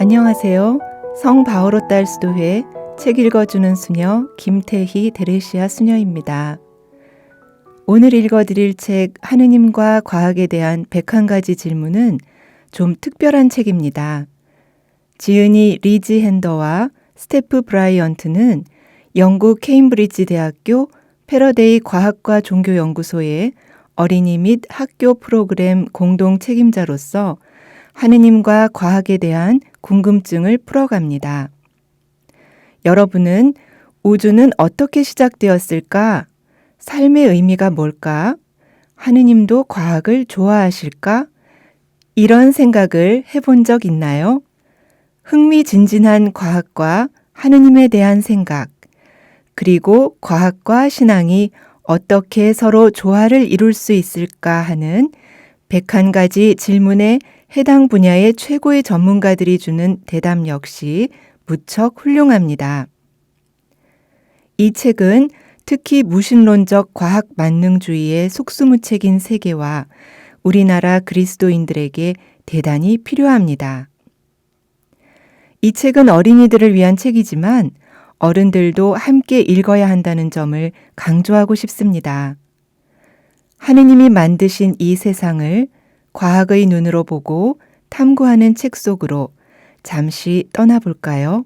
안녕하세요. 성 바오로 딸 수도회 책 읽어주는 수녀 김태희 데레시아 수녀입니다. 오늘 읽어드릴 책 하느님과 과학에 대한 101가지 질문은 좀 특별한 책입니다. 지은이 리지 핸더와 스테프 브라이언트는 영국 케임브리지 대학교 패러데이 과학과 종교연구소의 어린이 및 학교 프로그램 공동 책임자로서 하느님과 과학에 대한 궁금증을 풀어갑니다. 여러분은 우주는 어떻게 시작되었을까? 삶의 의미가 뭘까? 하느님도 과학을 좋아하실까? 이런 생각을 해본 적 있나요? 흥미진진한 과학과 하느님에 대한 생각, 그리고 과학과 신앙이 어떻게 서로 조화를 이룰 수 있을까 하는 101가지 질문에 해당 분야의 최고의 전문가들이 주는 대답 역시 무척 훌륭합니다. 이 책은 특히 무신론적 과학 만능주의의 속수무책인 세계와 우리나라 그리스도인들에게 대단히 필요합니다. 이 책은 어린이들을 위한 책이지만 어른들도 함께 읽어야 한다는 점을 강조하고 싶습니다. 하느님이 만드신 이 세상을 과학의 눈으로 보고 탐구하는 책 속으로 잠시 떠나볼까요?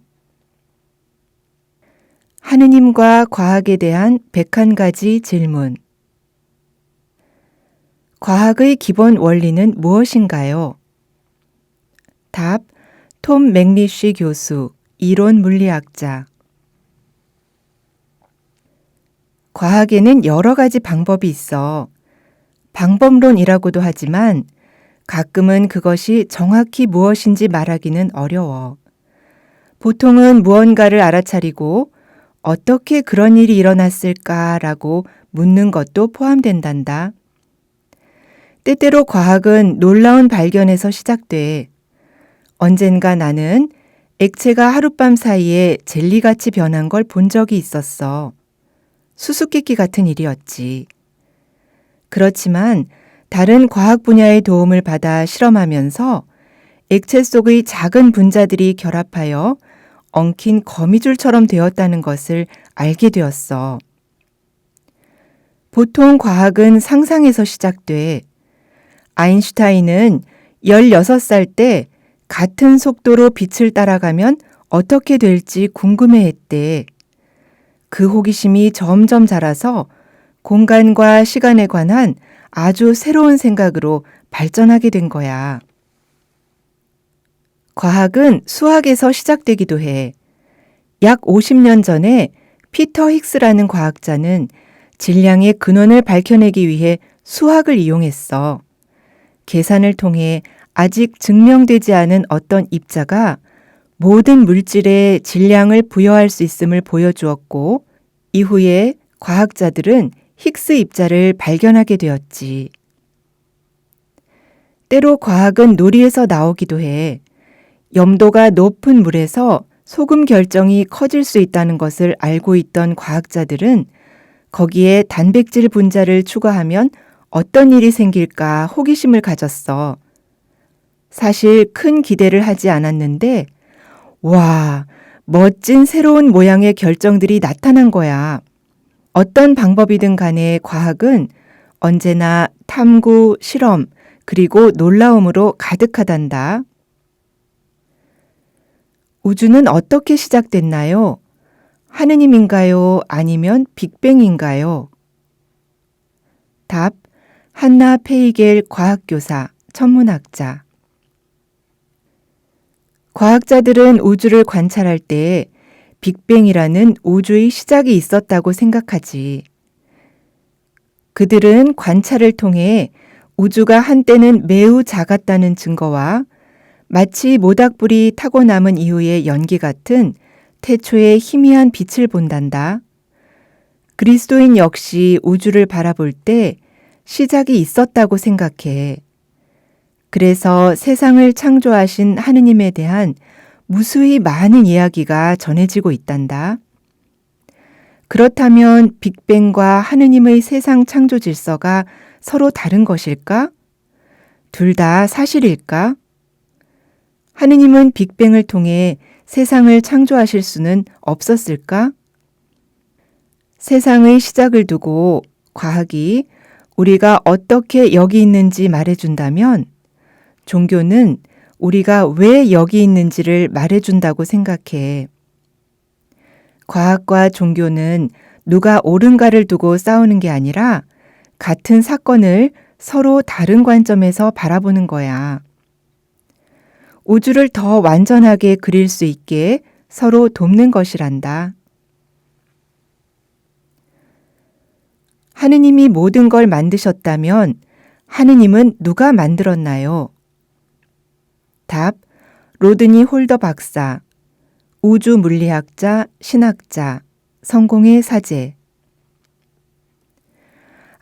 하느님과 과학에 대한 101가지 질문. 과학의 기본 원리는 무엇인가요? 답, 톰 맥리쉬 교수, 이론 물리학자. 과학에는 여러 가지 방법이 있어. 방법론이라고도 하지만 가끔은 그것이 정확히 무엇인지 말하기는 어려워. 보통은 무언가를 알아차리고 어떻게 그런 일이 일어났을까라고 묻는 것도 포함된단다. 때때로 과학은 놀라운 발견에서 시작돼. 언젠가 나는 액체가 하룻밤 사이에 젤리같이 변한 걸 본 적이 있었어. 수수께끼 같은 일이었지. 그렇지만 다른 과학 분야의 도움을 받아 실험하면서 액체 속의 작은 분자들이 결합하여 엉킨 거미줄처럼 되었다는 것을 알게 되었어. 보통 과학은 상상에서 시작돼. 아인슈타인은 16살 때 같은 속도로 빛을 따라가면 어떻게 될지 궁금해했대. 그 호기심이 점점 자라서 공간과 시간에 관한 아주 새로운 생각으로 발전하게 된 거야. 과학은 수학에서 시작되기도 해. 약 50년 전에 피터 힉스라는 과학자는 질량의 근원을 밝혀내기 위해 수학을 이용했어. 계산을 통해 아직 증명되지 않은 어떤 입자가 모든 물질에 질량을 부여할 수 있음을 보여주었고, 이후에 과학자들은 힉스 입자를 발견하게 되었지. 때로 과학은 놀이에서 나오기도 해. 염도가 높은 물에서 소금 결정이 커질 수 있다는 것을 알고 있던 과학자들은 거기에 단백질 분자를 추가하면 어떤 일이 생길까 호기심을 가졌어. 사실 큰 기대를 하지 않았는데, 와, 멋진 새로운 모양의 결정들이 나타난 거야. 어떤 방법이든 간에 과학은 언제나 탐구, 실험, 그리고 놀라움으로 가득하단다. 우주는 어떻게 시작됐나요? 하느님인가요? 아니면 빅뱅인가요? 답, 한나 페이겔 과학교사, 천문학자. 과학자들은 우주를 관찰할 때 빅뱅이라는 우주의 시작이 있었다고 생각하지. 그들은 관찰을 통해 우주가 한때는 매우 작았다는 증거와 마치 모닥불이 타고 남은 이후의 연기 같은 태초의 희미한 빛을 본단다. 그리스도인 역시 우주를 바라볼 때 시작이 있었다고 생각해. 그래서 세상을 창조하신 하느님에 대한 무수히 많은 이야기가 전해지고 있단다. 그렇다면 빅뱅과 하느님의 세상 창조 질서가 서로 다른 것일까? 둘 다 사실일까? 하느님은 빅뱅을 통해 세상을 창조하실 수는 없었을까? 세상의 시작을 두고 과학이 우리가 어떻게 여기 있는지 말해준다면 종교는 우리가 왜 여기 있는지를 말해준다고 생각해. 과학과 종교는 누가 옳은가를 두고 싸우는 게 아니라 같은 사건을 서로 다른 관점에서 바라보는 거야. 우주를 더 완전하게 그릴 수 있게 서로 돕는 것이란다. 하느님이 모든 걸 만드셨다면 하느님은 누가 만들었나요? 답, 로드니 홀더 박사, 우주 물리학자, 신학자, 성공의 사제.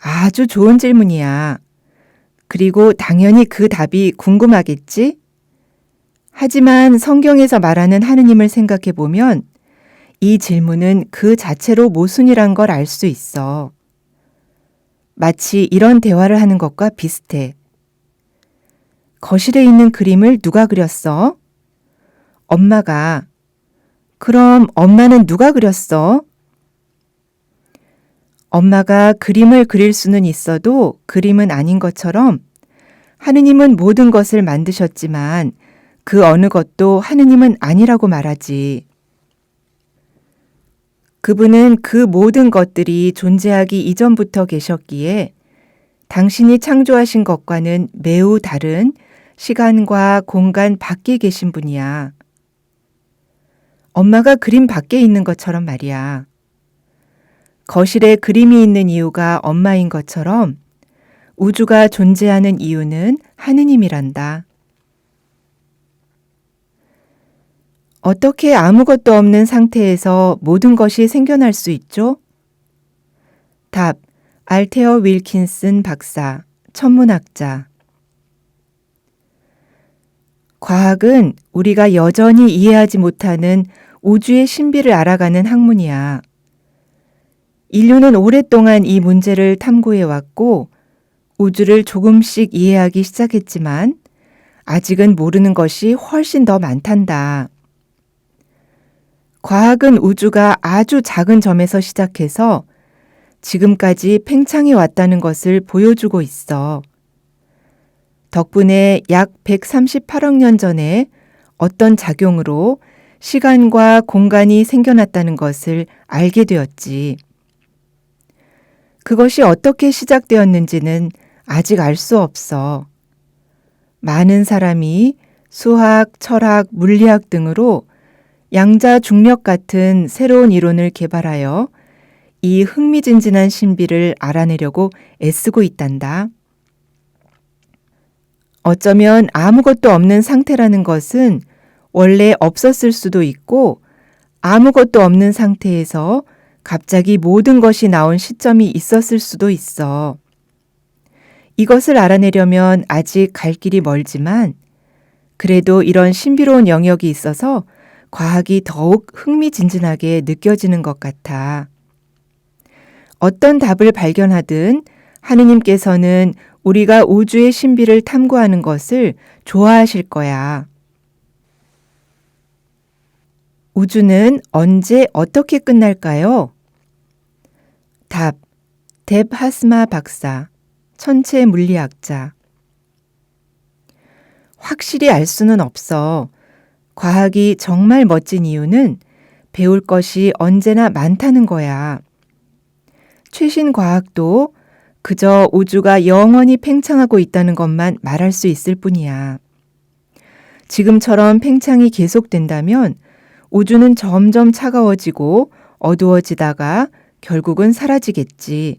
아주 좋은 질문이야. 그리고 당연히 그 답이 궁금하겠지? 하지만 성경에서 말하는 하느님을 생각해 보면 이 질문은 그 자체로 모순이란 걸 알 수 있어. 마치 이런 대화를 하는 것과 비슷해. 거실에 있는 그림을 누가 그렸어? 엄마가. 그럼 엄마는 누가 그렸어? 엄마가 그림을 그릴 수는 있어도 그림은 아닌 것처럼 하느님은 모든 것을 만드셨지만 그 어느 것도 하느님은 아니라고 말하지. 그분은 그 모든 것들이 존재하기 이전부터 계셨기에 당신이 창조하신 것과는 매우 다른 시간과 공간 밖에 계신 분이야. 엄마가 그림 밖에 있는 것처럼 말이야. 거실에 그림이 있는 이유가 엄마인 것처럼 우주가 존재하는 이유는 하느님이란다. 어떻게 아무것도 없는 상태에서 모든 것이 생겨날 수 있죠? 답, 알테어 윌킨슨 박사, 천문학자. 과학은 우리가 여전히 이해하지 못하는 우주의 신비를 알아가는 학문이야. 인류는 오랫동안 이 문제를 탐구해왔고 우주를 조금씩 이해하기 시작했지만 아직은 모르는 것이 훨씬 더 많단다. 과학은 우주가 아주 작은 점에서 시작해서 지금까지 팽창해 왔다는 것을 보여주고 있어. 덕분에 약 138억 년 전에 어떤 작용으로 시간과 공간이 생겨났다는 것을 알게 되었지. 그것이 어떻게 시작되었는지는 아직 알 수 없어. 많은 사람이 수학, 철학, 물리학 등으로 양자 중력 같은 새로운 이론을 개발하여 이 흥미진진한 신비를 알아내려고 애쓰고 있단다. 어쩌면 아무것도 없는 상태라는 것은 원래 없었을 수도 있고 아무것도 없는 상태에서 갑자기 모든 것이 나온 시점이 있었을 수도 있어. 이것을 알아내려면 아직 갈 길이 멀지만 그래도 이런 신비로운 영역이 있어서 과학이 더욱 흥미진진하게 느껴지는 것 같아. 어떤 답을 발견하든 하느님께서는 우리가 우주의 신비를 탐구하는 것을 좋아하실 거야. 우주는 언제 어떻게 끝날까요? 답, 뎁 하스마 박사, 천체 물리학자. 확실히 알 수는 없어. 과학이 정말 멋진 이유는 배울 것이 언제나 많다는 거야. 최신 과학도 그저 우주가 영원히 팽창하고 있다는 것만 말할 수 있을 뿐이야. 지금처럼 팽창이 계속된다면 우주는 점점 차가워지고 어두워지다가 결국은 사라지겠지.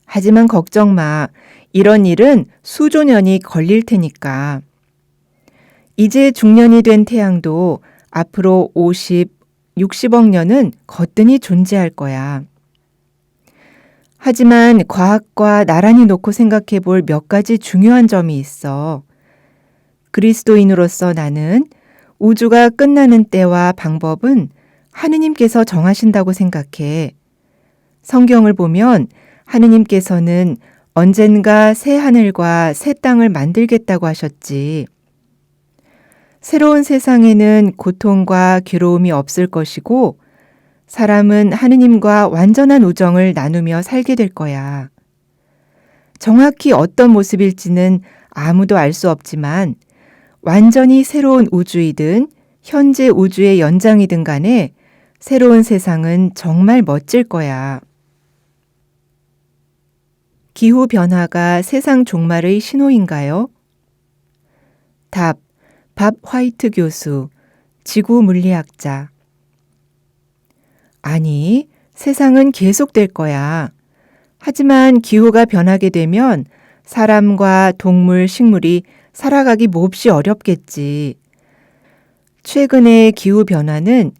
하지만 걱정 마. 이런 일은 수조 년이 걸릴 테니까. 이제 중년이 된 태양도 앞으로 50, 60억 년은 거뜬히 존재할 거야. 하지만 과학과 나란히 놓고 생각해 볼 몇 가지 중요한 점이 있어. 그리스도인으로서 나는 우주가 끝나는 때와 방법은 하느님께서 정하신다고 생각해. 성경을 보면 하느님께서는 언젠가 새 하늘과 새 땅을 만들겠다고 하셨지. 새로운 세상에는 고통과 괴로움이 없을 것이고 사람은 하느님과 완전한 우정을 나누며 살게 될 거야. 정확히 어떤 모습일지는 아무도 알 수 없지만 완전히 새로운 우주이든 현재 우주의 연장이든 간에 새로운 세상은 정말 멋질 거야. 기후 변화가 세상 종말의 신호인가요? 답. 밥 화이트 교수, 지구 물리학자. 아니, 세상은 계속될 거야. 하지만 기후가 변하게 되면 사람과 동물, 식물이 살아가기 몹시 어렵겠지. 최근의 기후 변화는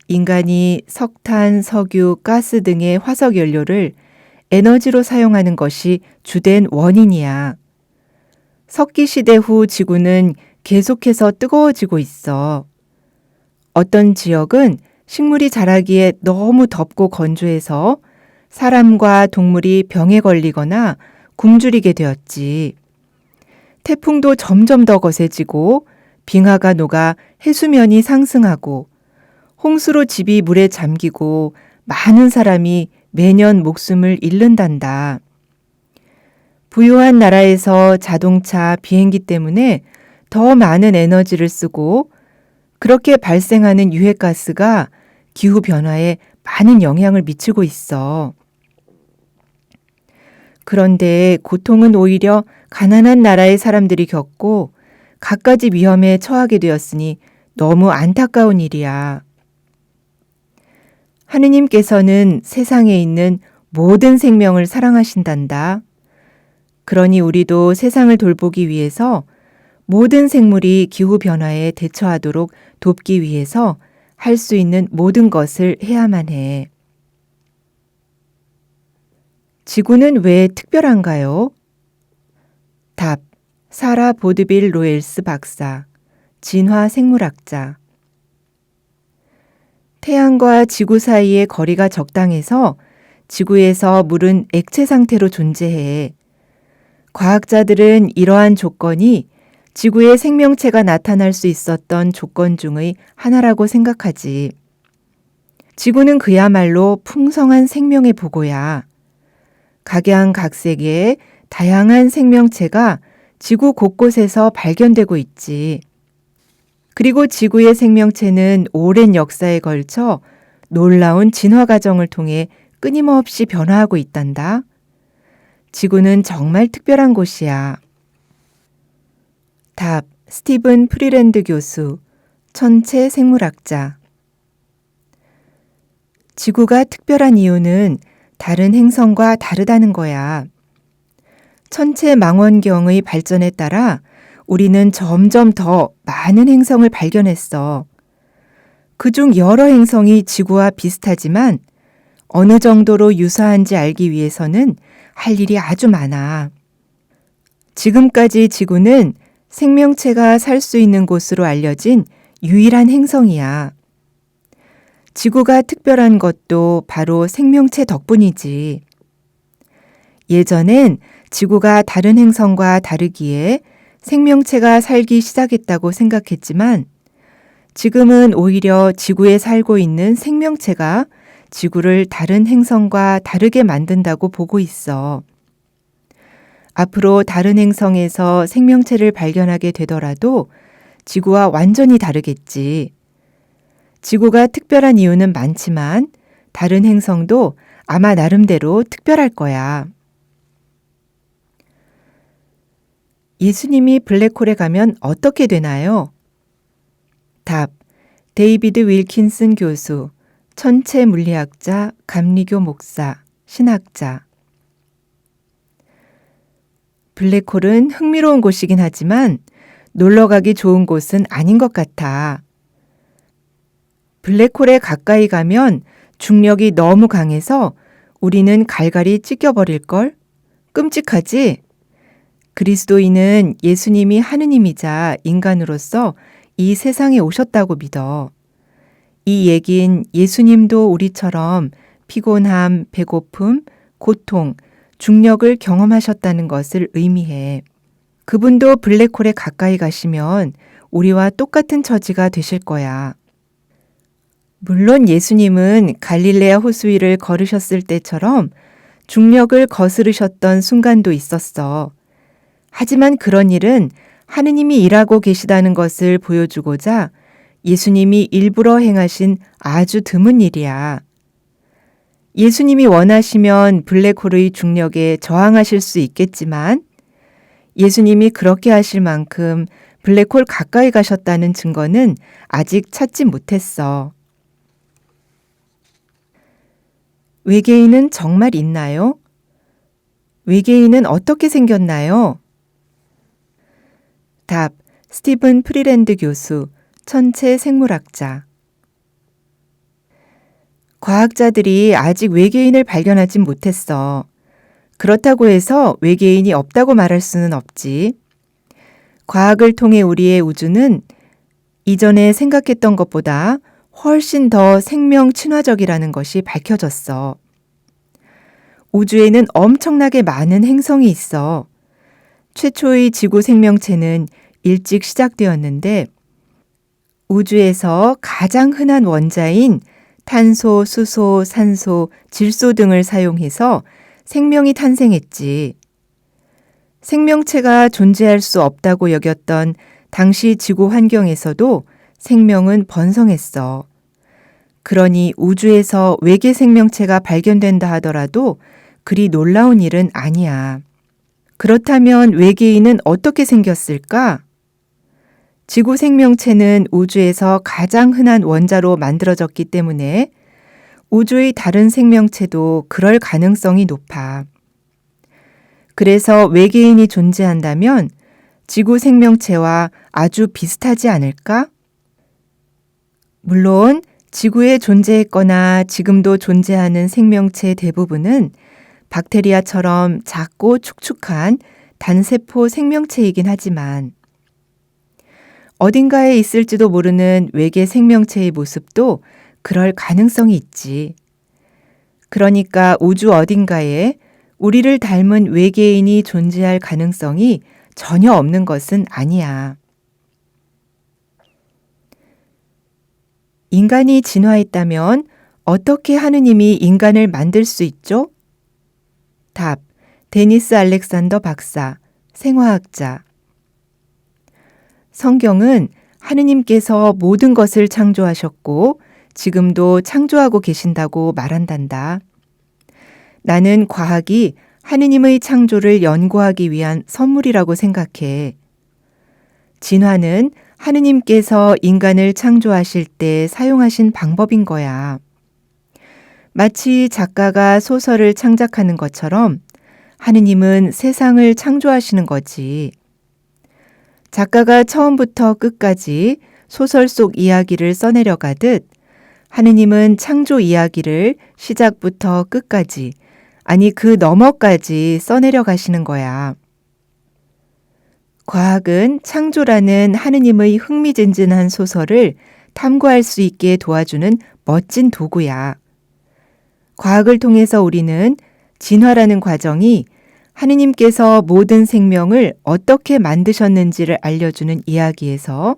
인간이 석탄, 석유, 가스 등의 화석 연료를 에너지로 사용하는 것이 주된 원인이야. 석기 시대 후 지구는 계속해서 뜨거워지고 있어. 어떤 지역은 식물이 자라기에 너무 덥고 건조해서 사람과 동물이 병에 걸리거나 굶주리게 되었지. 태풍도 점점 더 거세지고 빙하가 녹아 해수면이 상승하고 홍수로 집이 물에 잠기고 많은 사람이 매년 목숨을 잃는단다. 부유한 나라에서 자동차, 비행기 때문에 더 많은 에너지를 쓰고 그렇게 발생하는 유해가스가 기후변화에 많은 영향을 미치고 있어. 그런데 고통은 오히려 가난한 나라의 사람들이 겪고 갖가지 위험에 처하게 되었으니 너무 안타까운 일이야. 하느님께서는 세상에 있는 모든 생명을 사랑하신단다. 그러니 우리도 세상을 돌보기 위해서 모든 생물이 기후변화에 대처하도록 돕기 위해서 할 수 있는 모든 것을 해야만 해. 지구는 왜 특별한가요? 답. 사라 보드빌 로엘스 박사, 진화 생물학자. 태양과 지구 사이의 거리가 적당해서 지구에서 물은 액체 상태로 존재해. 과학자들은 이러한 조건이 지구에 생명체가 나타날 수 있었던 조건 중의 하나라고 생각하지. 지구는 그야말로 풍성한 생명의 보고야. 각양각색의 다양한 생명체가 지구 곳곳에서 발견되고 있지. 그리고 지구의 생명체는 오랜 역사에 걸쳐 놀라운 진화 과정을 통해 끊임없이 변화하고 있단다. 지구는 정말 특별한 곳이야. 답. 스티븐 프리랜드 교수, 천체 생물학자. 지구가 특별한 이유는 다른 행성과 다르다는 거야. 천체 망원경의 발전에 따라 우리는 점점 더 많은 행성을 발견했어. 그중 여러 행성이 지구와 비슷하지만 어느 정도로 유사한지 알기 위해서는 할 일이 아주 많아. 지금까지 지구는 생명체가 살 수 있는 곳으로 알려진 유일한 행성이야. 지구가 특별한 것도 바로 생명체 덕분이지. 예전엔 지구가 다른 행성과 다르기에 생명체가 살기 시작했다고 생각했지만 지금은 오히려 지구에 살고 있는 생명체가 지구를 다른 행성과 다르게 만든다고 보고 있어. 앞으로 다른 행성에서 생명체를 발견하게 되더라도 지구와 완전히 다르겠지. 지구가 특별한 이유는 많지만 다른 행성도 아마 나름대로 특별할 거야. 예수님이 블랙홀에 가면 어떻게 되나요? 답. 데이비드 윌킨슨 교수, 천체 물리학자, 감리교 목사, 신학자. 블랙홀은 흥미로운 곳이긴 하지만 놀러 가기 좋은 곳은 아닌 것 같아. 블랙홀에 가까이 가면 중력이 너무 강해서 우리는 갈갈이 찢겨버릴걸? 끔찍하지? 그리스도인은 예수님이 하느님이자 인간으로서 이 세상에 오셨다고 믿어. 이 얘긴 예수님도 우리처럼 피곤함, 배고픔, 고통, 중력을 경험하셨다는 것을 의미해. 그분도 블랙홀에 가까이 가시면 우리와 똑같은 처지가 되실 거야. 물론 예수님은 갈릴레아 호수 위를 걸으셨을 때처럼 중력을 거스르셨던 순간도 있었어. 하지만 그런 일은 하느님이 일하고 계시다는 것을 보여주고자 예수님이 일부러 행하신 아주 드문 일이야. 예수님이 원하시면 블랙홀의 중력에 저항하실 수 있겠지만 예수님이 그렇게 하실 만큼 블랙홀 가까이 가셨다는 증거는 아직 찾지 못했어. 외계인은 정말 있나요? 외계인은 어떻게 생겼나요? 답, 스티븐 프리랜드 교수, 천체 생물학자. 과학자들이 아직 외계인을 발견하진 못했어. 그렇다고 해서 외계인이 없다고 말할 수는 없지. 과학을 통해 우리의 우주는 이전에 생각했던 것보다 훨씬 더 생명 친화적이라는 것이 밝혀졌어. 우주에는 엄청나게 많은 행성이 있어. 최초의 지구 생명체는 일찍 시작되었는데 우주에서 가장 흔한 원자인 탄소, 수소, 산소, 질소 등을 사용해서 생명이 탄생했지. 생명체가 존재할 수 없다고 여겼던 당시 지구 환경에서도 생명은 번성했어. 그러니 우주에서 외계 생명체가 발견된다 하더라도 그리 놀라운 일은 아니야. 그렇다면 외계인은 어떻게 생겼을까? 지구 생명체는 우주에서 가장 흔한 원자로 만들어졌기 때문에 우주의 다른 생명체도 그럴 가능성이 높아. 그래서 외계인이 존재한다면 지구 생명체와 아주 비슷하지 않을까? 물론 지구에 존재했거나 지금도 존재하는 생명체 대부분은 박테리아처럼 작고 축축한 단세포 생명체이긴 하지만 어딘가에 있을지도 모르는 외계 생명체의 모습도 그럴 가능성이 있지. 그러니까 우주 어딘가에 우리를 닮은 외계인이 존재할 가능성이 전혀 없는 것은 아니야. 인간이 진화했다면 어떻게 하느님이 인간을 만들 수 있죠? 답, 데니스 알렉산더 박사, 생화학자. 성경은 하느님께서 모든 것을 창조하셨고 지금도 창조하고 계신다고 말한단다. 나는 과학이 하느님의 창조를 연구하기 위한 선물이라고 생각해. 진화는 하느님께서 인간을 창조하실 때 사용하신 방법인 거야. 마치 작가가 소설을 창작하는 것처럼 하느님은 세상을 창조하시는 거지. 작가가 처음부터 끝까지 소설 속 이야기를 써내려가듯 하느님은 창조 이야기를 시작부터 끝까지, 아니 그 너머까지 써내려가시는 거야. 과학은 창조라는 하느님의 흥미진진한 소설을 탐구할 수 있게 도와주는 멋진 도구야. 과학을 통해서 우리는 진화라는 과정이 하느님께서 모든 생명을 어떻게 만드셨는지를 알려주는 이야기에서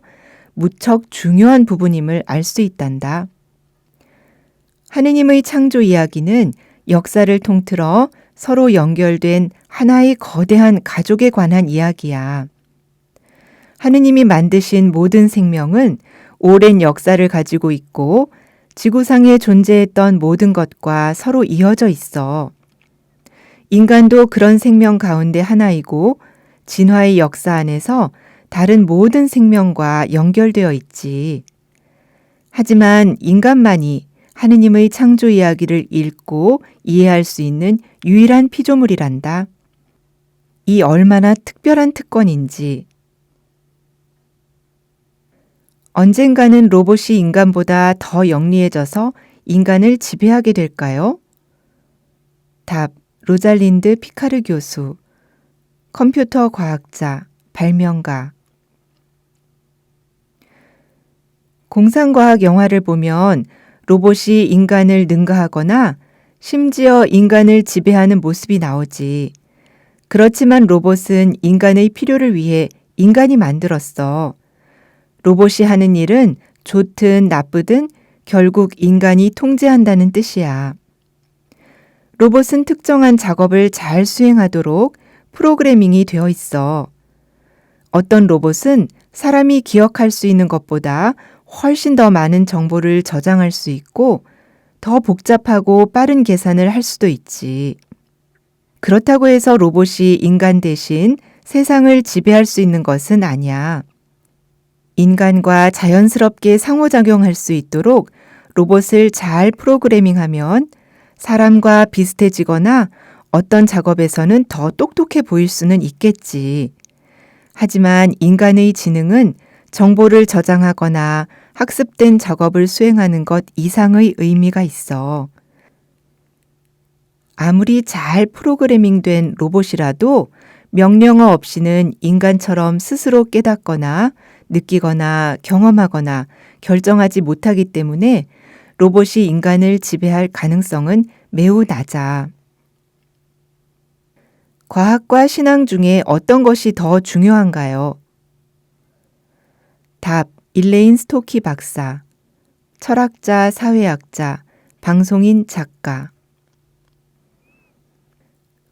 무척 중요한 부분임을 알 수 있단다. 하느님의 창조 이야기는 역사를 통틀어 서로 연결된 하나의 거대한 가족에 관한 이야기야. 하느님이 만드신 모든 생명은 오랜 역사를 가지고 있고 지구상에 존재했던 모든 것과 서로 이어져 있어. 인간도 그런 생명 가운데 하나이고 진화의 역사 안에서 다른 모든 생명과 연결되어 있지. 하지만 인간만이 하느님의 창조 이야기를 읽고 이해할 수 있는 유일한 피조물이란다. 이 얼마나 특별한 특권인지. 언젠가는 로봇이 인간보다 더 영리해져서 인간을 지배하게 될까요? 답, 로잘린드 피카르 교수, 컴퓨터 과학자, 발명가. 공상과학 영화를 보면 로봇이 인간을 능가하거나 심지어 인간을 지배하는 모습이 나오지. 그렇지만 로봇은 인간의 필요를 위해 인간이 만들었어. 로봇이 하는 일은 좋든 나쁘든 결국 인간이 통제한다는 뜻이야. 로봇은 특정한 작업을 잘 수행하도록 프로그래밍이 되어 있어. 어떤 로봇은 사람이 기억할 수 있는 것보다 훨씬 더 많은 정보를 저장할 수 있고 더 복잡하고 빠른 계산을 할 수도 있지. 그렇다고 해서 로봇이 인간 대신 세상을 지배할 수 있는 것은 아니야. 인간과 자연스럽게 상호작용할 수 있도록 로봇을 잘 프로그래밍하면 사람과 비슷해지거나 어떤 작업에서는 더 똑똑해 보일 수는 있겠지. 하지만 인간의 지능은 정보를 저장하거나 학습된 작업을 수행하는 것 이상의 의미가 있어. 아무리 잘 프로그래밍된 로봇이라도 명령어 없이는 인간처럼 스스로 깨닫거나 느끼거나 경험하거나 결정하지 못하기 때문에 로봇이 인간을 지배할 가능성은 매우 낮아. 과학과 신앙 중에 어떤 것이 더 중요한가요? 답, 일레인 스토키 박사. 철학자, 사회학자, 방송인, 작가.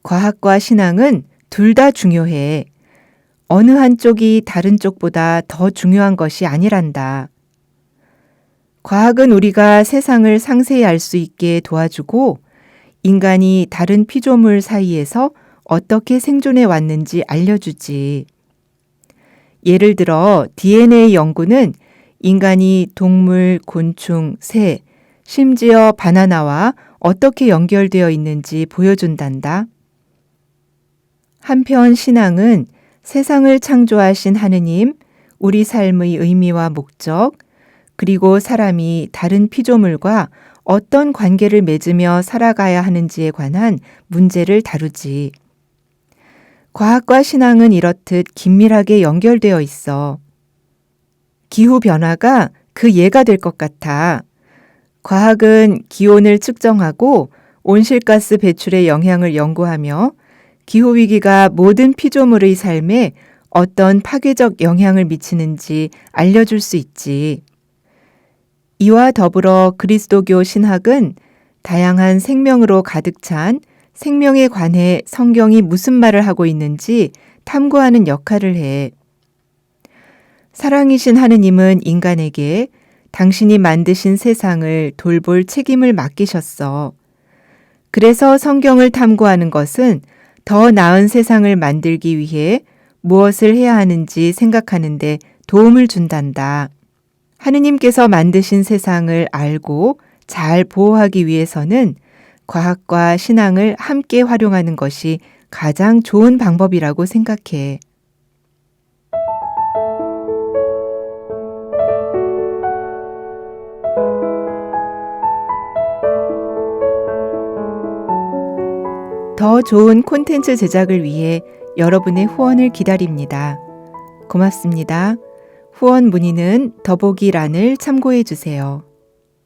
과학과 신앙은 둘 다 중요해. 어느 한쪽이 다른 쪽보다 더 중요한 것이 아니란다. 과학은 우리가 세상을 상세히 알 수 있게 도와주고 인간이 다른 피조물 사이에서 어떻게 생존해 왔는지 알려주지. 예를 들어 DNA 연구는 인간이 동물, 곤충, 새, 심지어 바나나와 어떻게 연결되어 있는지 보여준단다. 한편 신앙은 세상을 창조하신 하느님, 우리 삶의 의미와 목적, 그리고 사람이 다른 피조물과 어떤 관계를 맺으며 살아가야 하는지에 관한 문제를 다루지. 과학과 신앙은 이렇듯 긴밀하게 연결되어 있어. 기후변화가 그 예가 될 것 같아. 과학은 기온을 측정하고 온실가스 배출의 영향을 연구하며 기후위기가 모든 피조물의 삶에 어떤 파괴적 영향을 미치는지 알려줄 수 있지. 이와 더불어 그리스도교 신학은 다양한 생명으로 가득 찬 생명에 관해 성경이 무슨 말을 하고 있는지 탐구하는 역할을 해. 사랑이신 하느님은 인간에게 당신이 만드신 세상을 돌볼 책임을 맡기셨어. 그래서 성경을 탐구하는 것은 더 나은 세상을 만들기 위해 무엇을 해야 하는지 생각하는데 도움을 준단다. 하느님께서 만드신 세상을 알고 잘 보호하기 위해서는 과학과 신앙을 함께 활용하는 것이 가장 좋은 방법이라고 생각해. 더 좋은 콘텐츠 제작을 위해 여러분의 후원을 기다립니다. 고맙습니다. 후원 문의는 더보기란을 참고해 주세요.